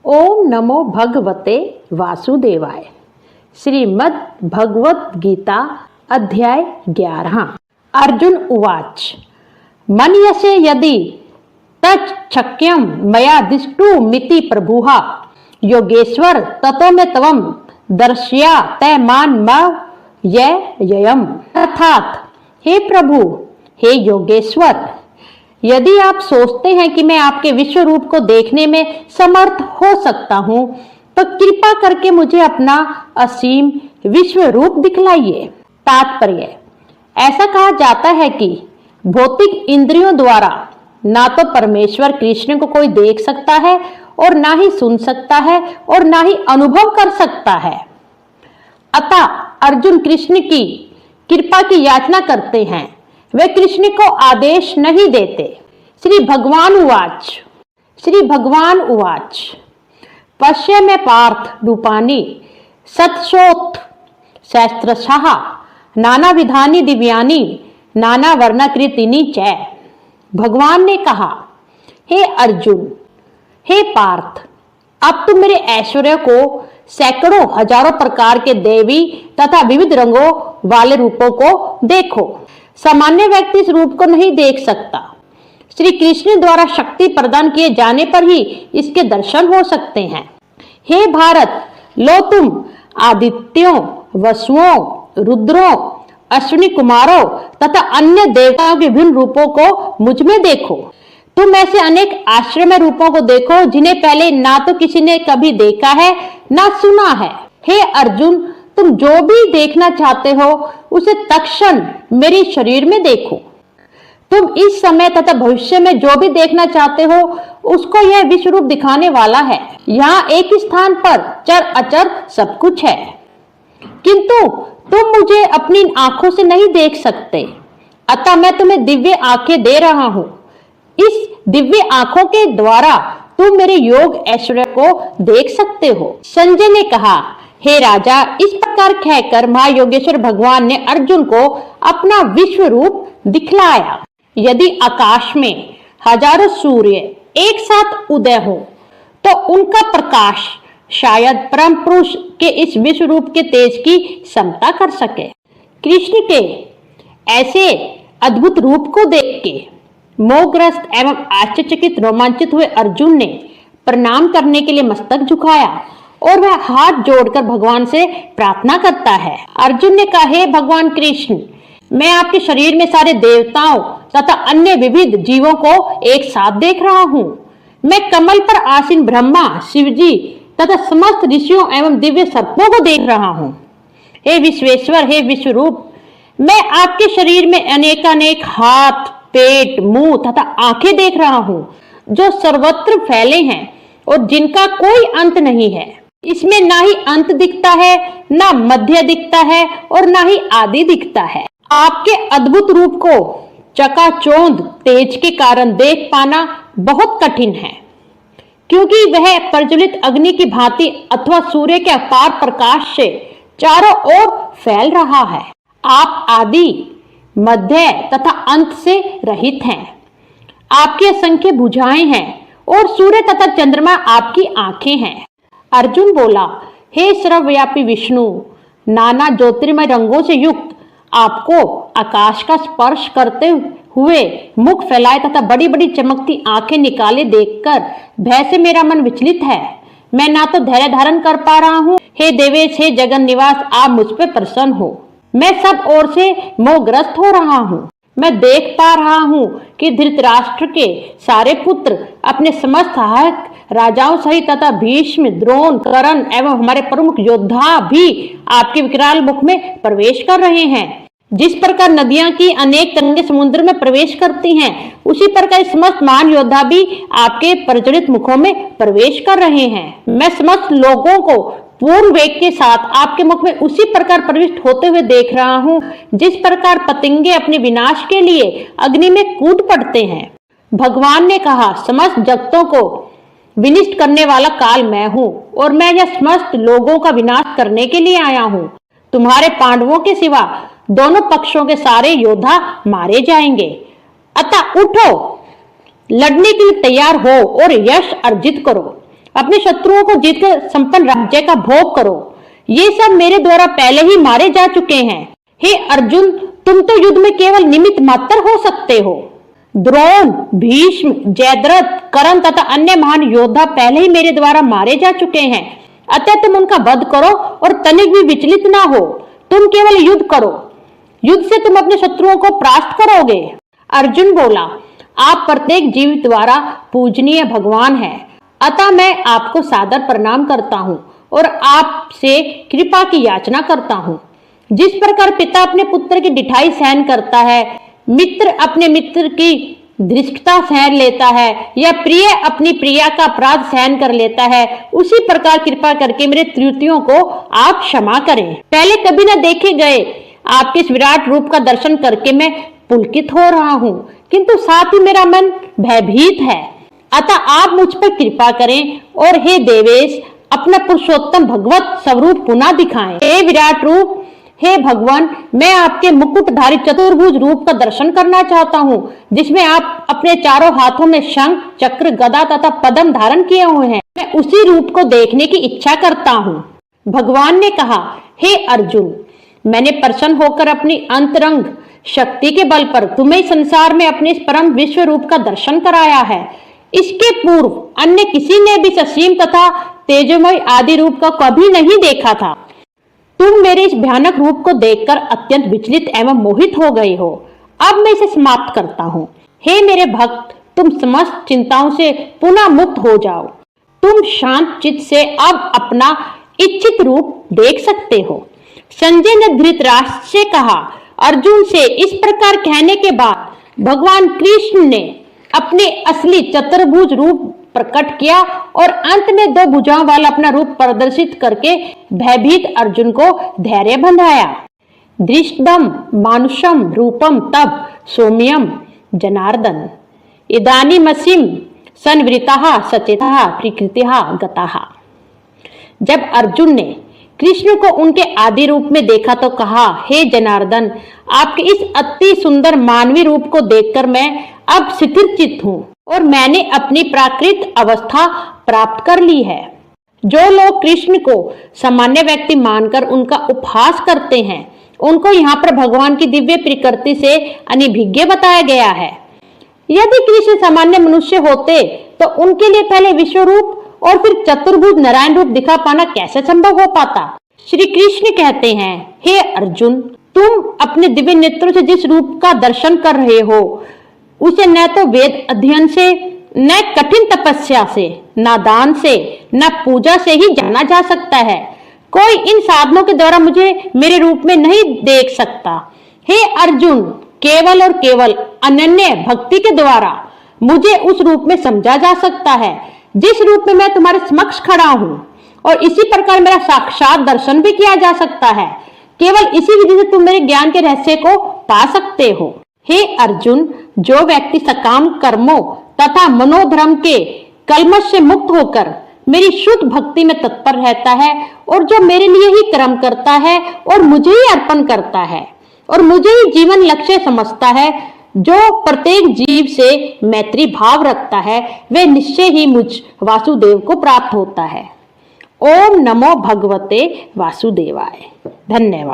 ओम नमो भगवते वासुदेवाय। श्रीमद् भगवत गीता अध्याय 11। अर्जुन उवाच मन्यसे यदि तच्छक्यं मया दिष्टुमिति प्रभुः योगेश्वर ततो मे तवं दर्शया तय मान ययम्। अर्थात हे प्रभु, हे योगेश्वर, यदि आप सोचते हैं कि मैं आपके विश्व रूप को देखने में समर्थ हो सकता हूं, तो कृपा करके मुझे अपना असीम विश्व रूप दिखलाइए। तात्पर्य, ऐसा कहा जाता है कि भौतिक इंद्रियों द्वारा ना तो परमेश्वर कृष्ण को कोई देख सकता है और ना ही सुन सकता है और ना ही अनुभव कर सकता है। अतः अर्जुन कृष्ण की कृपा की याचना करते हैं, वे कृष्ण को आदेश नहीं देते। श्री भगवान उवाच पश्य में पार्थ रूपानी सतशोथ सहस्त्रशः नाना विधानी दिव्यानी नाना वर्णकृतिनी च। भगवान ने कहा, हे अर्जुन, हे पार्थ, अब तुम मेरे ऐश्वर्य को सैकड़ों हजारों प्रकार के देवी तथा विविध रंगों वाले रूपों को देखो। सामान्य व्यक्ति इस रूप को नहीं देख सकता। श्री कृष्ण द्वारा शक्ति प्रदान किए जाने पर ही इसके दर्शन हो सकते हैं। हे भारत, लो तुम आदित्यों, वसुओं, रुद्रों, अश्विनी कुमारों तथा अन्य देवताओं के विभिन्न रूपों को मुझ में देखो। तुम ऐसे अनेक आश्चर्यमय रूपों को देखो जिन्हें पहले ना तो किसी ने कभी देखा है ना सुना है। हे अर्जुन, तुम जो भी देखना चाहते हो उसे तत्क्षण मेरे शरीर में देखो। तुम इस समय तथा भविष्य में जो भी देखना चाहते हो उसको यह विश्व रूप दिखाने वाला है। यहाँ एक स्थान पर चर अचर सब कुछ है, किंतु तुम मुझे अपनी आंखों से नहीं देख सकते। अतः मैं तुम्हें दिव्य आंखें दे रहा हूँ। इस दिव्य आंखों के द्वारा तुम मेरे योग ऐश्वर्य को देख सकते हो। संजय ने कहा, हे राजा, इस प्रकार कहकर महायोगेश्वर भगवान ने अर्जुन को अपना विश्व रूप दिखलाया। यदि आकाश में हजारों सूर्य एक साथ उदय हो तो उनका प्रकाश शायद परम पुरुष के इस विश्व रूप के तेज की समता कर सके। कृष्ण के ऐसे अद्भुत रूप को देख के मोहग्रस्त एवं आश्चर्यचकित रोमांचित हुए अर्जुन ने प्रणाम करने के लिए मस्तक झुकाया और वह हाथ जोड़कर भगवान से प्रार्थना करता है। अर्जुन ने कहा, हे भगवान कृष्ण, मैं आपके शरीर में सारे देवताओं तथा अन्य विविध जीवों को एक साथ देख रहा हूँ। मैं कमल पर आसीन ब्रह्मा, शिवजी तथा समस्त ऋषियों एवं दिव्य सर्पों को देख रहा हूँ। हे विश्वेश्वर, हे विश्व रूप, मैं आपके शरीर में अनेकानेक हाथ, पेट, मुंह तथा आंखें देख रहा हूँ जो सर्वत्र फैले हैं और जिनका कोई अंत नहीं है। इसमें ना ही अंत दिखता है, ना मध्य दिखता है और ना ही आदि दिखता है। आपके अद्भुत रूप को चकाचौंध तेज के कारण देख पाना बहुत कठिन है, क्योंकि वह प्रज्वलित अग्नि की भांति अथवा सूर्य के अपार प्रकाश से चारों ओर फैल रहा है। आप आदि, मध्य तथा अंत से रहित हैं। आपकी असंख्य भुजाएं हैं और सूर्य तथा चंद्रमा आपकी आंखें हैं। अर्जुन बोला, हे सर्वव्यापी विष्णु, नाना ज्योतिर्मय रंगों से युक्त आपको आकाश का स्पर्श करते हुए मुख फैलाए तथा बड़ी बड़ी चमकती आंखें निकाले देखकर भय से मेरा मन विचलित है। मैं ना तो धैर्य धारण कर पा रहा हूँ। हे देवेश, हे जगन निवास, आप मुझ पे प्रसन्न हो। मैं सब ओर से मोहग्रस्त हो रहा हूँ। मैं देख पा रहा हूँ कि धृतराष्ट्र के सारे पुत्र अपने समस्त सहायक राजाओं सहित तथा भीष्म, द्रोण, कर्ण एवं हमारे प्रमुख योद्धा भी आपके विकराल मुख में प्रवेश कर रहे हैं। जिस प्रकार नदियां की अनेक तरंगें समुद्र में प्रवेश करती हैं, उसी प्रकार समस्त महान योद्धा भी आपके प्रज्वलित मुखों में प्रवेश कर रहे हैं। मैं समस्त लोगों को पूर्ण वेग के साथ आपके मुख में उसी प्रकार प्रविष्ट होते हुए देख रहा हूँ, जिस प्रकार पतंगे अपने विनाश के लिए अग्नि में कूद पड़ते हैं। भगवान ने कहा, समस्त जगतों को विनिष्ट करने वाला काल मैं हूँ और मैं यह समस्त लोगों का विनाश करने के लिए आया हूँ। तुम्हारे पांडवों के सिवा दोनों पक्षों के सारे योद्धा मारे जाएंगे। अतः उठो, लड़ने के लिए तैयार हो और यश अर्जित करो। अपने शत्रुओं को जीतकर संपन्न राज्य का भोग करो। ये सब मेरे द्वारा पहले ही मारे जा चुके हैं। हे अर्जुन, तुम तो युद्ध में केवल निमित्त मात्र हो सकते हो। द्रोण, भीष्म, जयद्रथ, कर्ण तथा अन्य महान योद्धा पहले ही मेरे द्वारा मारे जा चुके हैं। अतः तुम उनका वध करो और तनिक भी विचलित ना हो। तुम केवल युद्ध करो। युद्ध से तुम अपने शत्रुओं को परास्त करोगे। अर्जुन बोला, आप प्रत्येक जीव द्वारा पूजनीय भगवान हैं, अतः मैं आपको सादर प्रणाम करता हूँ और आपसे कृपा की याचना करता हूँ। जिस प्रकार पिता अपने पुत्र की डिठाई सहन करता है, मित्र अपने मित्र की धृष्टता सहन लेता है, या प्रिय अपनी प्रिया का अपराध सहन कर लेता है, उसी प्रकार कृपा करके मेरे त्रुटियों को आप क्षमा करें। पहले कभी न देखे गए आपके इस विराट रूप का दर्शन करके मैं पुलकित हो रहा हूँ, किंतु साथ ही मेरा मन भयभीत है। अतः आप मुझ पर कृपा करें और हे देवेश, अपना पुरुषोत्तम भगवत स्वरूप पुनः दिखाएं। हे विराट रूप, हे भगवान, मैं आपके मुकुटधारी चतुर्भुज रूप का दर्शन करना चाहता हूँ, जिसमें आप अपने चारों हाथों में शंख, चक्र, गदा तथा पद्म धारण किए हुए हैं। मैं उसी रूप को देखने की इच्छा करता हूँ। भगवान ने कहा, हे अर्जुन, मैंने प्रसन्न होकर अपनी अंतरंग शक्ति के बल पर तुम्हें संसार में अपने इस परम विश्व रूप का दर्शन कराया है। इसके पूर्व अन्य किसी ने भी ससीम तथा तेजोमय आदि रूप का कभी नहीं देखा था। तुम मेरे इस भयानक रूप को देखकर अत्यंत विचलित एवं मोहित हो गए हो। अब मैं इसे समाप्त करता हूँ। हे मेरे भक्त, तुम समस्त चिंताओं से पुनः मुक्त हो जाओ। तुम शांत चित्त से अब अपना इच्छित रूप देख सकते हो। संजय ने धृतराष्ट्र से कहा। अर्जुन से इस प्रकार कहने के बाद भगवान कृष्ण ने अपने असली चतुर्भुज रूप प्रकट किया और अंत में दो भुजाओं वाला अपना रूप प्रदर्शित करके भयभीत अर्जुन को धैर्य बंधाया। दृष्टम मानुषम रूपम तब सौम्यम जनार्दन, इदानीमसिम संवृतः सचेतः प्रकृतिः गतः। जब अर्जुन ने कृष्ण को उनके आदि रूप में देखा तो कहा, हे जनार्दन, आपके इस अति सुंदर मानवीय रूप को देखकर मैं अब स्थिर चित्त हूँ और मैंने अपनी प्राकृत अवस्था प्राप्त कर ली है। जो लोग कृष्ण को सामान्य व्यक्ति मानकर उनका उपहास करते हैं, उनको यहाँ पर भगवान की दिव्य प्रकृति से अनभिज्ञ बताया गया है। यदि कृष्ण सामान्य मनुष्य होते तो उनके लिए पहले विश्व रूप और फिर चतुर्भुज नारायण रूप दिखा पाना कैसे संभव हो पाता। श्री कृष्ण कहते हैं, हे अर्जुन, तुम अपने दिव्य नेत्रों से जिस रूप का दर्शन कर रहे हो, उसे न तो वेद अध्ययन से, न कठिन तपस्या से, न दान से, न पूजा से ही जाना जा सकता है। कोई इन साधनों के द्वारा मुझे मेरे रूप में नहीं देख सकता। हे अर्जुन, केवल और केवल अनन्य भक्ति के द्वारा मुझे उस रूप में समझा जा सकता है जिस रूप में मैं तुम्हारे समक्ष खड़ा हूँ, और इसी प्रकार मेरा साक्षात दर्शन भी किया जा सकता है। केवल इसी विधि से तुम मेरे ज्ञान के रहस्य को पा सकते हो। हे अर्जुन, जो व्यक्ति सकाम कर्मों तथा मनोधर्म के कलमश से मुक्त होकर मेरी शुद्ध भक्ति में तत्पर रहता है और जो मेरे लिए ही कर्म करता है और मुझे ही अर्पण करता है और मुझे ही जीवन लक्ष्य समझता है, जो प्रत्येक जीव से मैत्री भाव रखता है, वह निश्चय ही मुझ वासुदेव को प्राप्त होता है। ओम नमो भगवते वासुदेवाय। धन्यवाद।